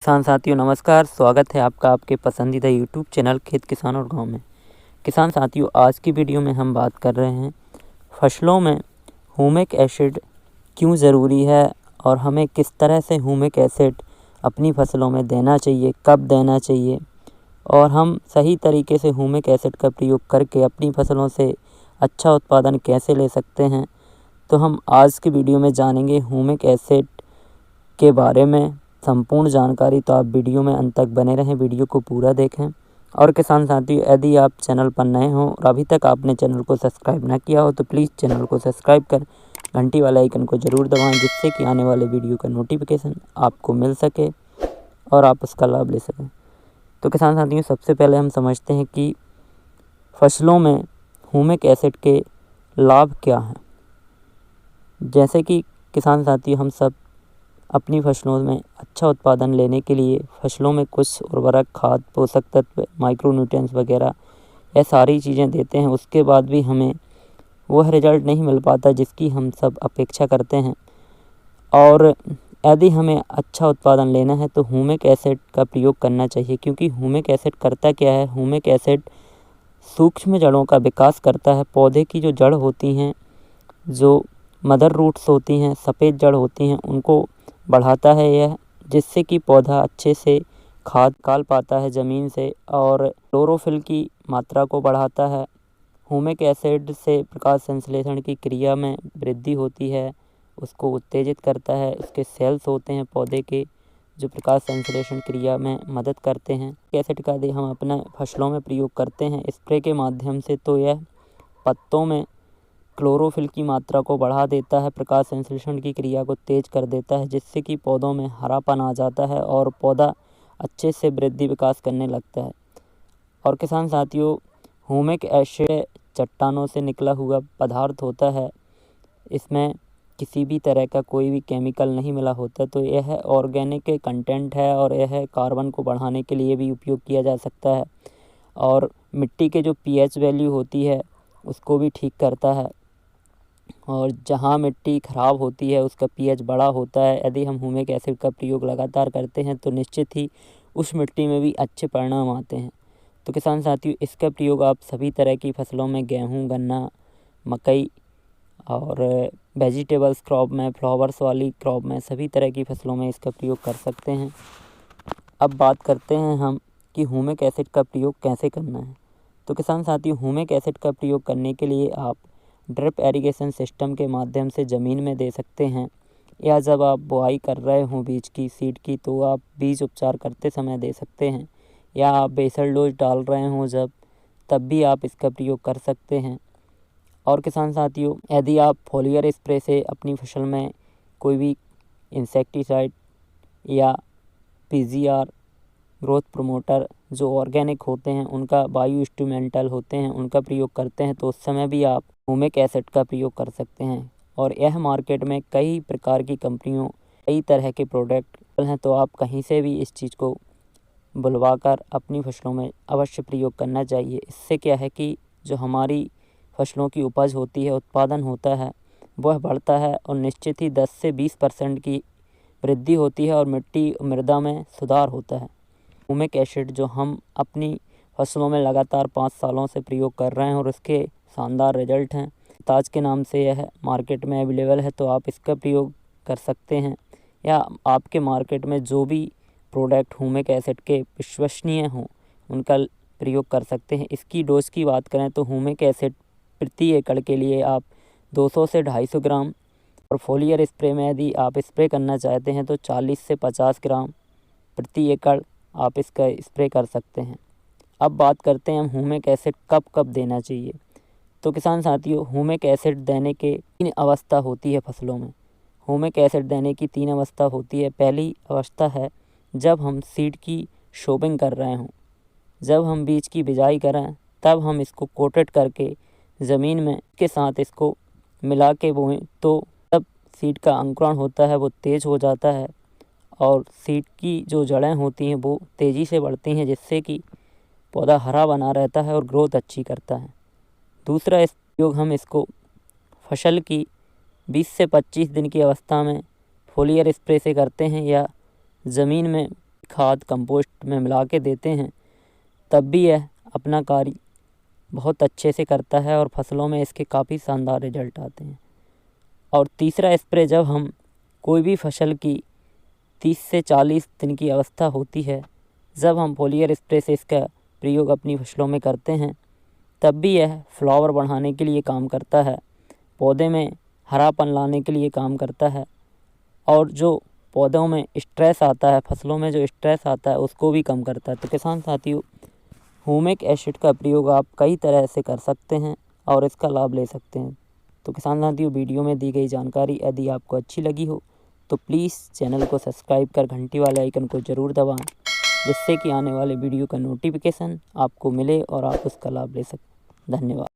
किसान साथियों नमस्कार। स्वागत है आपका आपके पसंदीदा यूट्यूब चैनल खेत किसान और गांव में। किसान साथियों, आज की वीडियो में हम बात कर रहे हैं फसलों में ह्यूमिक एसिड क्यों ज़रूरी है और हमें किस तरह से ह्यूमिक एसिड अपनी फसलों में देना चाहिए, कब देना चाहिए और हम सही तरीके से ह्यूमिक एसिड का प्रयोग करके अपनी फसलों से अच्छा उत्पादन कैसे ले सकते हैं। तो हम आज की वीडियो में जानेंगे ह्यूमिक एसिड के बारे में संपूर्ण जानकारी। तो आप वीडियो में अंत तक बने रहें, वीडियो को पूरा देखें। और किसान साथियों, यदि आप चैनल पर नए हों और अभी तक आपने चैनल को सब्सक्राइब ना किया हो तो प्लीज़ चैनल को सब्सक्राइब कर घंटी वाले आइकन को ज़रूर दबाएं, जिससे कि आने वाले वीडियो का नोटिफिकेशन आपको मिल सके और आप उसका लाभ ले सकें। तो किसान साथियों, सबसे पहले हम समझते हैं कि फसलों में ह्यूमिक एसिड के लाभ क्या हैं। जैसे कि किसान साथियों, हम सब अपनी फसलों में अच्छा उत्पादन लेने के लिए फसलों में कुछ उर्वरक, खाद, पोषक तत्व, माइक्रोन्यूट्रिएंट्स वगैरह यह सारी चीज़ें देते हैं। उसके बाद भी हमें वह रिजल्ट नहीं मिल पाता जिसकी हम सब अपेक्षा करते हैं। और यदि हमें अच्छा उत्पादन लेना है तो ह्यूमिक एसिड का प्रयोग करना चाहिए, क्योंकि ह्यूमिक एसिड करता क्या है। ह्यूमिक एसिड सूक्ष्म जड़ों का विकास करता है। पौधे की जो जड़ होती हैं, जो मदर रूट्स होती हैं, सफ़ेद जड़ होती हैं, उनको बढ़ाता है यह, जिससे कि पौधा अच्छे से खाद निकाल पाता है ज़मीन से और क्लोरोफिल की मात्रा को बढ़ाता है। ह्यूमिक एसिड से प्रकाश संश्लेषण की क्रिया में वृद्धि होती है, उसको उत्तेजित करता है। उसके सेल्स होते हैं पौधे के जो प्रकाश संश्लेषण क्रिया में मदद करते हैं। एसिड का यदि हम अपने फसलों में प्रयोग करते हैं स्प्रे के माध्यम से, तो यह पत्तों में क्लोरोफिल की मात्रा को बढ़ा देता है, प्रकाश संश्लेषण की क्रिया को तेज कर देता है, जिससे कि पौधों में हरापन आ जाता है और पौधा अच्छे से वृद्धि विकास करने लगता है। और किसान साथियों, ह्यूमिक एसिड चट्टानों से निकला हुआ पदार्थ होता है, इसमें किसी भी तरह का कोई भी केमिकल नहीं मिला होता। तो यह ऑर्गेनिक कंटेंट है और यह कार्बन को बढ़ाने के लिए भी उपयोग किया जा सकता है और मिट्टी के जो पीएच वैल्यू होती है उसको भी ठीक करता है। और जहाँ मिट्टी ख़राब होती है उसका पीएच बड़ा होता है, यदि हम ह्यूमिक एसिड का प्रयोग लगातार करते हैं तो निश्चित ही उस मिट्टी में भी अच्छे परिणाम आते हैं। तो किसान साथियों, इसका प्रयोग आप सभी तरह की फसलों में, गेहूँ, गन्ना, मकई और वेजिटेबल्स क्रॉप में, फ्लावर्स वाली क्रॉप में, सभी तरह की फसलों में इसका प्रयोग कर सकते हैं। अब बात करते हैं हम कि ह्यूमिक एसिड का प्रयोग कैसे करना है। तो किसान साथियों, ह्यूमिक एसिड का प्रयोग करने के लिए आप ड्रिप इरिगेशन सिस्टम के माध्यम से ज़मीन में दे सकते हैं, या जब आप बुआई कर रहे हों बीज की, सीड की, तो आप बीज उपचार करते समय दे सकते हैं, या आप बेसल डोज डाल रहे हों तब भी आप इसका प्रयोग कर सकते हैं। और किसान साथियों, यदि आप फोलियर स्प्रे से अपनी फसल में कोई भी इंसेक्टिसाइड या पीजीआर, ग्रोथ प्रमोटर जो ऑर्गेनिक होते हैं, उनका बायो इंस्ट्रूमेंटल होते हैं, उनका प्रयोग करते हैं, तो उस समय भी आप ह्यूमिक एसिड का प्रयोग कर सकते हैं। और यह मार्केट में कई प्रकार की कंपनियों, कई तरह के प्रोडक्ट हैं, तो आप कहीं से भी इस चीज़ को बुलवाकर अपनी फसलों में अवश्य प्रयोग करना चाहिए। इससे क्या है कि जो हमारी फसलों की उपज होती है, उत्पादन होता है, वह बढ़ता है और निश्चित ही 10 से 20% की वृद्धि होती है और मिट्टी मृदा में सुधार होता है। ह्यूमिक एसिड जो हम अपनी फसलों में लगातार 5 सालों से प्रयोग कर रहे हैं और उसके शानदार रिजल्ट हैं। ताज के नाम से यह मार्केट में अवेलेबल है, तो आप इसका प्रयोग कर सकते हैं, या आपके मार्केट में जो भी प्रोडक्ट ह्यूमिक एसिड के विश्वसनीय हों उनका प्रयोग कर सकते हैं। इसकी डोज की बात करें तो ह्यूमिक एसिड प्रति एकड़ के लिए आप 200 से 250 ग्राम, और फोलियर स्प्रे में यदि आप स्प्रे करना चाहते हैं तो 40 से 50 ग्राम प्रति एकड़ आप इसका स्प्रे कर सकते हैं। अब बात करते हैं हम ह्यूमिक एसिड कब कब देना चाहिए। तो किसान साथियों, ह्यूमिक एसिड देने के 3 अवस्था होती है फसलों में। ह्यूमिक एसिड देने की 3 अवस्था होती है। पहली अवस्था है जब हम सीड की शोपिंग कर रहे हों, जब हम बीज की बिजाई करें, तब हम इसको कोटेड करके ज़मीन में के साथ इसको मिला के बोएं, तो तब सीड का अंकुरण होता है वो तेज़ हो जाता है और सीड की जो जड़ें होती हैं वो तेज़ी से बढ़ती हैं, जिससे कि पौधा हरा बना रहता है और ग्रोथ अच्छी करता है। दूसरा प्रयोग हम इसको फसल की 20 से 25 दिन की अवस्था में फोलियर स्प्रे से करते हैं, या ज़मीन में खाद कंपोस्ट में मिला के देते हैं तब भी यह अपना कार्य बहुत अच्छे से करता है और फसलों में इसके काफ़ी शानदार रिजल्ट आते हैं। और तीसरा स्प्रे जब हम कोई भी फसल की 30 से 40 दिन की अवस्था होती है, जब हम फोलियर स्प्रे से इसका प्रयोग अपनी फसलों में करते हैं तब भी यह फ्लावर बढ़ाने के लिए काम करता है, पौधे में हरापन लाने के लिए काम करता है और जो पौधों में स्ट्रेस आता है, फसलों में जो स्ट्रेस आता है उसको भी कम करता है। तो किसान साथियों, ह्यूमिक एसिड का प्रयोग आप कई तरह से कर सकते हैं और इसका लाभ ले सकते हैं। तो किसान साथियों, वीडियो में दी गई जानकारी यदि आपको अच्छी लगी हो तो प्लीज़ चैनल को सब्सक्राइब कर घंटी वाले आइकन को ज़रूर दबाएं, जिससे कि आने वाले वीडियो का नोटिफिकेशन आपको मिले और आप उसका लाभ ले सकें। धन्यवाद।